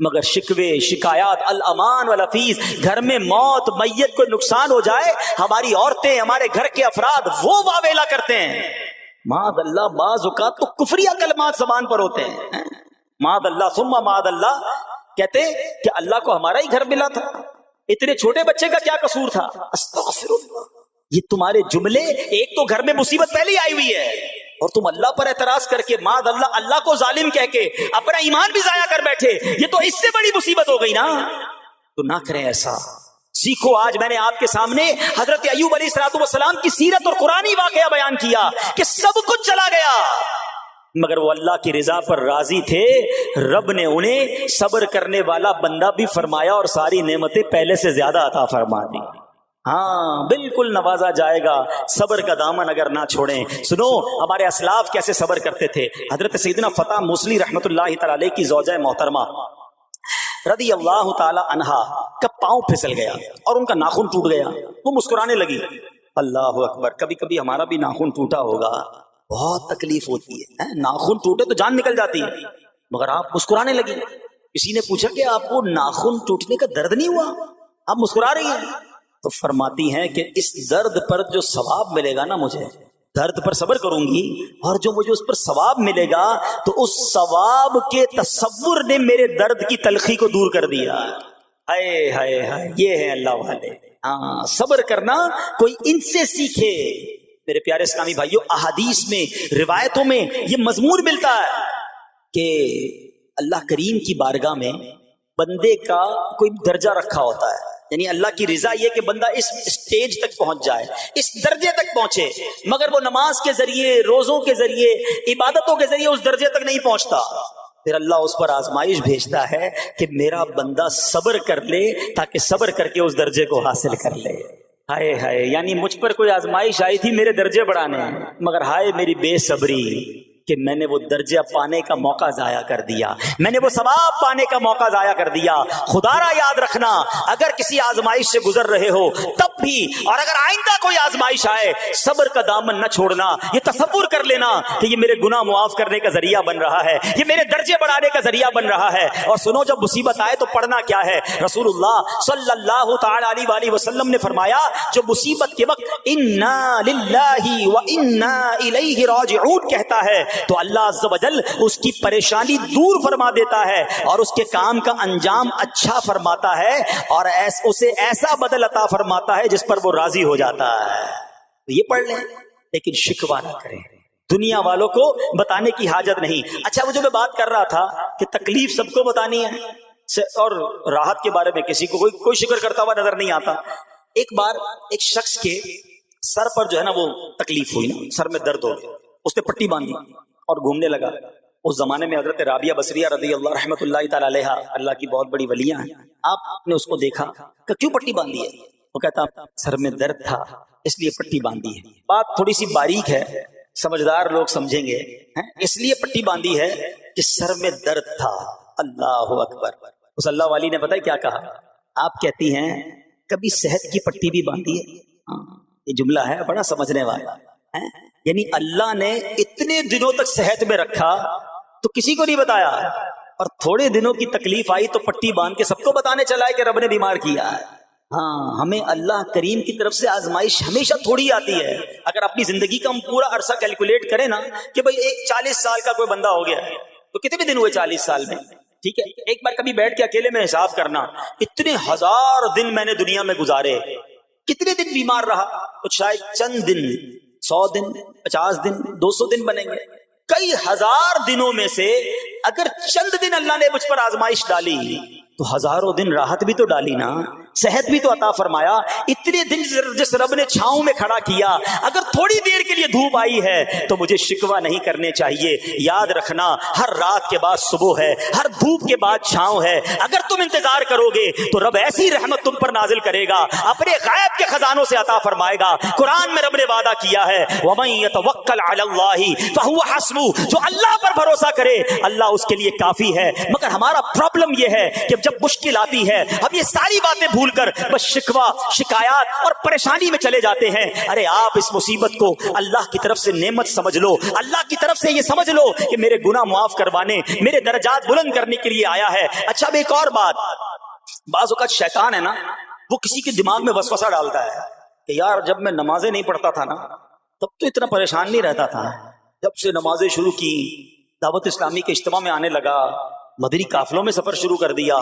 مگر شکوے شکایات الامان والافیز، گھر میں موت میت کو نقصان ہو جائے، ہماری عورتیں ہمارے گھر کے افراد وہ واویلا کرتے ہیں. معاذ اللہ، بعض اوقات تو کفریہ کلمات زبان پر ہوتے ہیں. معاذ اللہ ثم معاذ اللہ، کہتے کہ اللہ کو ہمارا ہی گھر ملا تھا، اتنے چھوٹے بچے کا کیا قصور تھا. استغفر اللہ. یہ تمہارے جملے، ایک تو گھر میں مصیبت پہلے ہی آئی ہوئی ہے اور تم اللہ پر اعتراض کر کے معاذ اللہ اللہ کو ظالم کہہ کے اپنا ایمان بھی ضائع کر بیٹھے، یہ تو اس سے بڑی مصیبت ہو گئی نا. تو نہ کریں ایسا. سیکھو. آج میں نے آپ کے سامنے حضرت ایوب علیہ السلام کی سیرت اور قرآنی واقعہ بیان کیا کہ سب کچھ چلا گیا مگر وہ اللہ کی رضا پر راضی تھے. رب نے انہیں صبر کرنے والا بندہ بھی فرمایا اور ساری نعمتیں پہلے سے زیادہ عطا فرما دی. ہاں بالکل نوازا جائے گا. صبر کا دامن اگر نہ چھوڑیں. سنو ہمارے اسلاف کیسے صبر کرتے تھے. حضرت سیدنا فتح موصلی رحمت اللہ تعالی علیہ کی زوجہ محترمہ رضی اللہ تعالی عنہا کا پاؤں پھسل گیا اور ان کا ناخن ٹوٹ گیا. وہ مسکرانے لگی. اللہ اکبر. کبھی کبھی ہمارا بھی ناخن ٹوٹا ہوگا، بہت تکلیف ہوتی ہے. ناخن ٹوٹے تو جان نکل جاتی ہے مگر آپ مسکرانے لگی. کسی نے پوچھا کہ آپ کو ناخن ٹوٹنے کا درد نہیں ہوا، آپ مسکرا رہی ہیں؟ تو فرماتی ہیں کہ اس درد پر جو ثواب ملے گا نا، مجھے درد پر صبر کروں گی اور جو مجھے اس پر ثواب ملے گا تو اس ثواب کے تصور نے میرے درد کی تلخی کو دور کر دیا. ہائے ہائے ہائے، یہ ہے اللہ والے. ہاں صبر کرنا کوئی ان سے سیکھے. میرے پیارے اسلامی بھائیوں، احادیث میں روایتوں میں یہ مضمون ملتا ہے کہ اللہ کریم کی بارگاہ میں بندے کا کوئی درجہ رکھا ہوتا ہے. یعنی اللہ کی رضا یہ کہ بندہ اس سٹیج تک پہنچ جائے، اس درجے تک پہنچے، مگر وہ نماز کے ذریعے، روزوں کے ذریعے، عبادتوں کے ذریعے اس درجے تک نہیں پہنچتا. پھر اللہ اس پر آزمائش بھیجتا ہے کہ میرا بندہ صبر کر لے تاکہ صبر کر کے اس درجے کو حاصل کر لے. ہائے ہائے، یعنی مجھ پر کوئی آزمائش آئی تھی میرے درجے بڑھانے، مگر ہائے میری بے صبری کہ میں نے وہ درجہ پانے کا موقع ضائع کر دیا، میں نے وہ ثواب پانے کا موقع ضائع کر دیا. خدا را یاد رکھنا، اگر کسی آزمائش سے گزر رہے ہو تب بھی، اور اگر آئندہ کوئی آزمائش آئے، صبر کا دامن نہ چھوڑنا. یہ تصور کر لینا کہ یہ میرے گناہ معاف کرنے کا ذریعہ بن رہا ہے، یہ میرے درجے بڑھانے کا ذریعہ بن رہا ہے. اور سنو، جب مصیبت آئے تو پڑھنا کیا ہے. رسول اللہ صلی اللہ تعالی علیہ وآلہ وسلم نے فرمایا، جو مصیبت کے وقت انا للہ و انا الیہ راجعون کہتا ہے تو اللہ عز و جل اس کی پریشانی دور فرما دیتا ہے اور اس کے کام کا انجام اچھا فرماتا ہے اور اسے ایسا بدل عطا فرماتا ہے جس پر وہ راضی ہو جاتا ہے. تو یہ پڑھ لیں لیکن شکوہ نہ کریں. دنیا والوں کو بتانے کی حاجت نہیں. اچھا، وہ جو میں بات کر رہا تھا کہ تکلیف سب کو بتانی ہے اور راحت کے بارے میں کسی کو کوئی شکر کرتا ہوا نظر نہیں آتا. ایک بار ایک شخص کے سر پر جو ہے نا وہ تکلیف ہوئی نا، سر میں درد ہو گیا، اس نے پٹی باندھی اور گھومنے لگا. اس زمانے میں حضرت رابعہ بصریہ رضی اللہ رحمت اللہ تعالی علیہ، اللہ کی بہت بڑی ولیاں ہیں. آپ نے اس کو دیکھا کہ کیوں پٹی باندھی ہے؟ وہ کہتا سر میں درد تھا اس لیے پٹی باندھی ہے. بات تھوڑی سی باریک ہے، سمجھدار لوگ سمجھیں گے. اس لیے پٹی باندھی ہے کہ سر میں درد تھا. اللہ اکبر. اس اللہ والی نے پتہ ہے کیا کہا؟ آپ کہتی ہیں کبھی صحت کی پٹی بھی باندھی ہے. یہ جملہ ہے بڑا سمجھنے والا. یعنی اللہ نے اتنے دنوں تک صحت میں رکھا تو کسی کو نہیں بتایا، اور تھوڑے دنوں کی تکلیف آئی تو پٹی باندھ کے سب کو بتانے چلا ہے کہ رب نے بیمار کیا ہے. ہاں، ہمیں اللہ کریم کی طرف سے آزمائش ہمیشہ تھوڑی آتی ہے. اگر اپنی زندگی کا ہم پورا عرصہ کیلکولیٹ کریں نا کہ بھئی 40 سال کا کوئی بندہ ہو گیا ہے تو کتنے دن ہوئے 40 سال میں؟ ٹھیک ہے، ایک بار کبھی بیٹھ کے اکیلے میں حساب کرنا، اتنے ہزار دن میں نے دنیا میں گزارے، کتنے دن بیمار رہا؟ تو شاید چند دن، 100 دن، 50 دن، 200 دن بنیں گے. کئی ہزار دنوں میں سے اگر چند دن اللہ نے مجھ پر آزمائش ڈالی تو ہزاروں دن راحت بھی تو ڈالی نا، صحت بھی تو عطا فرمایا. اتنے دن جس رب نے چھاؤں میں کھڑا کیا، اگر تھوڑی دیر کے لیے دھوپ آئی ہے تو مجھے شکوہ نہیں کرنے چاہیے. یاد رکھنا، ہر رات کے بعد صبح ہے، ہر دھوپ کے بعد چھاؤں ہے. اگر تم انتظار کرو گے تو رب ایسی رحمت تم پر نازل کرے گا، اپنے غائب ہدایت کے خزانوں سے عطا فرمائے گا. قرآن میں رب نے وعدہ کیا ہے وَمَن يَتَوَکَّلْ عَلَى اللَّهِ فَهُوَ حَسْبُهُ، جو اللہ پر بھروسہ کرے اللہ اس کے لیے کافی ہے. مگر ہمارا پرابلم یہ ہے کہ جب مشکل آتی ہے ہم یہ ساری باتیں بھول کر بس شکوہ شکایات اور پریشانی میں چلے جاتے ہیں. ارے آپ اس مصیبت کو اللہ کی طرف سے نعمت سمجھ لو، اللہ کی طرف سے یہ سمجھ لو کہ میرے گناہ معاف کروانے، میرے درجات بلند کرنے کے لیے آیا ہے. اچھا اب ایک اور بات، بعض اوقات شیطان ہے نا وہ کسی کے دماغ میں وسوسہ ڈالتا ہے کہ یار جب میں نمازیں نہیں پڑھتا تھا نا تب تو اتنا پریشان نہیں رہتا تھا، جب سے نمازیں شروع کی، دعوت اسلامی کے اجتماع میں آنے لگا، مدنی قافلوں میں سفر شروع کر دیا،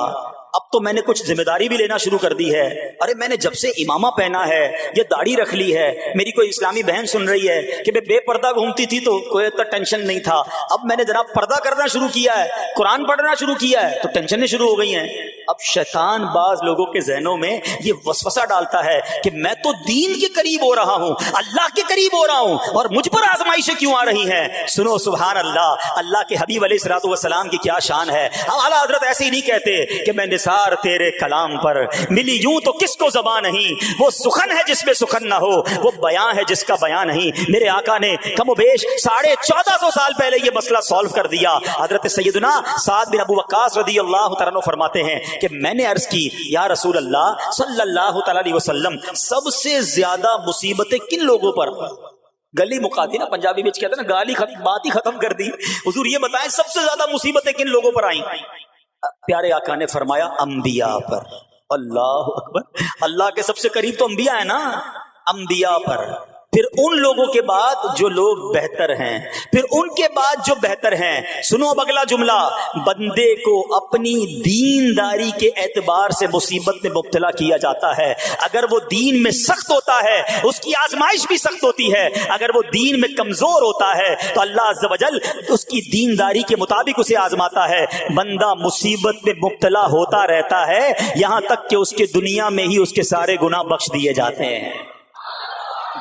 اب تو میں نے کچھ ذمہ داری بھی لینا شروع کر دی ہے. ارے میں نے جب سے امامہ پہنا ہے، یہ داڑھی رکھ لی ہے، میری کوئی اسلامی بہن سن رہی ہے کہ میں بے پردہ گھومتی تھی تو کوئی اتنا ٹینشن نہیں تھا، اب میں نے جناب پردہ کرنا شروع کیا ہے، قرآن پڑھنا شروع کیا ہے تو ٹینشنیں شروع ہو گئی ہیں. اب شیطان بعض لوگوں کے ذہنوں میں یہ وسوسہ ڈالتا ہے کہ میں تو دین کے قریب ہو رہا ہوں، اللہ کے قریب ہو رہا ہوں، اور مجھ پر آزمائشیں کیوں آ رہی ہیں. سنو سبحان اللہ، اللہ کے حبیب علیہ الصلوۃ والسلام کی کیا شان ہے. اعلیٰ حضرت ایسے ہی نہیں کہتے کہ میں نثار تیرے کلام پر ملی یوں تو کس کو زبان نہیں، وہ سخن ہے جس میں سخن نہ ہو، وہ بیان ہے جس کا بیان نہیں. میرے آقا نے کم و بیش 1450 سال پہلے یہ مسئلہ سالو کر دیا. حضرت سیدنا سعد بن ابو وقاص رضی اللہ تعالیٰ عنہ فرماتے ہیں کہ میں نے عرض کی یا رسول اللہ صلی اللہ تعالیٰ علیہ وسلم سب سے زیادہ مصیبتیں کن لوگوں پر؟ گلی مکاتی نا، پنجابی میں کہتے ہیں نا گالی بات ہی ختم کر دی. حضور یہ بتائیں سب سے زیادہ مصیبتیں کن لوگوں پر آئیں؟ پیارے آقا نے فرمایا انبیاء پر. اللہ اکبر، اللہ کے سب سے قریب تو انبیاء ہیں نا، انبیاء پر، پھر ان لوگوں کے بعد جو لوگ بہتر ہیں، پھر ان کے بعد جو بہتر ہیں. سنو اب اگلا جملہ، بندے کو اپنی دینداری کے اعتبار سے مصیبت میں مبتلا کیا جاتا ہے. اگر وہ دین میں سخت ہوتا ہے اس کی آزمائش بھی سخت ہوتی ہے، اگر وہ دین میں کمزور ہوتا ہے تو اللہ عز و جل اس کی دینداری کے مطابق اسے آزماتا ہے. بندہ مصیبت میں مبتلا ہوتا رہتا ہے یہاں تک کہ اس کے دنیا میں ہی اس کے سارے گناہ بخش دیے جاتے ہیں.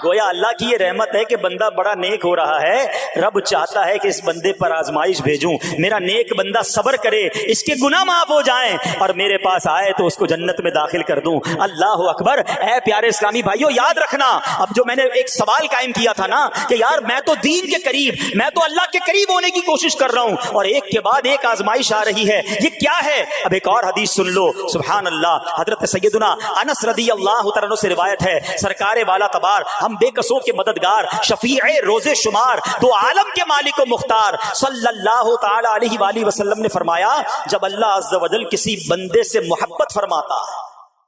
گویا اللہ کی یہ رحمت ہے کہ بندہ بڑا نیک ہو رہا ہے، رب چاہتا ہے کہ اس بندے پر آزمائش بھیجوں، میرا نیک بندہ صبر کرے، اس کے گناہ معاف ہو جائیں اور میرے پاس آئے تو اس کو جنت میں داخل کر دوں. اللہ اکبر. اے پیارے اسلامی بھائیو یاد رکھنا، اب جو میں نے ایک سوال قائم کیا تھا نا کہ یار میں تو دین کے قریب، میں تو اللہ کے قریب ہونے کی کوشش کر رہا ہوں اور ایک کے بعد ایک آزمائش آ رہی ہے، یہ کیا ہے؟ اب ایک اور حدیث سن لو. سبحان اللہ. حضرت سیدنا انس رضی اللہ تعالیٰ عنہ سے روایت ہے، سرکار والا تبار، ہم بے قصوں کے مددگار، شفیع روز شمار، دو عالم کے مالک و مختار صلی اللہ تعالی علیہ وآلہ وسلم نے فرمایا جب اللہ عز و جل کسی بندے سے محبت فرماتا ہے،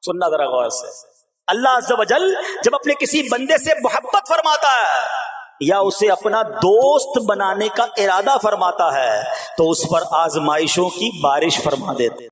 سننا ذرا غور سے، اللہ عز و جل جب اپنے کسی بندے سے محبت فرماتا ہے یا اسے اپنا دوست بنانے کا ارادہ فرماتا ہے تو اس پر آزمائشوں کی بارش فرما دیتے.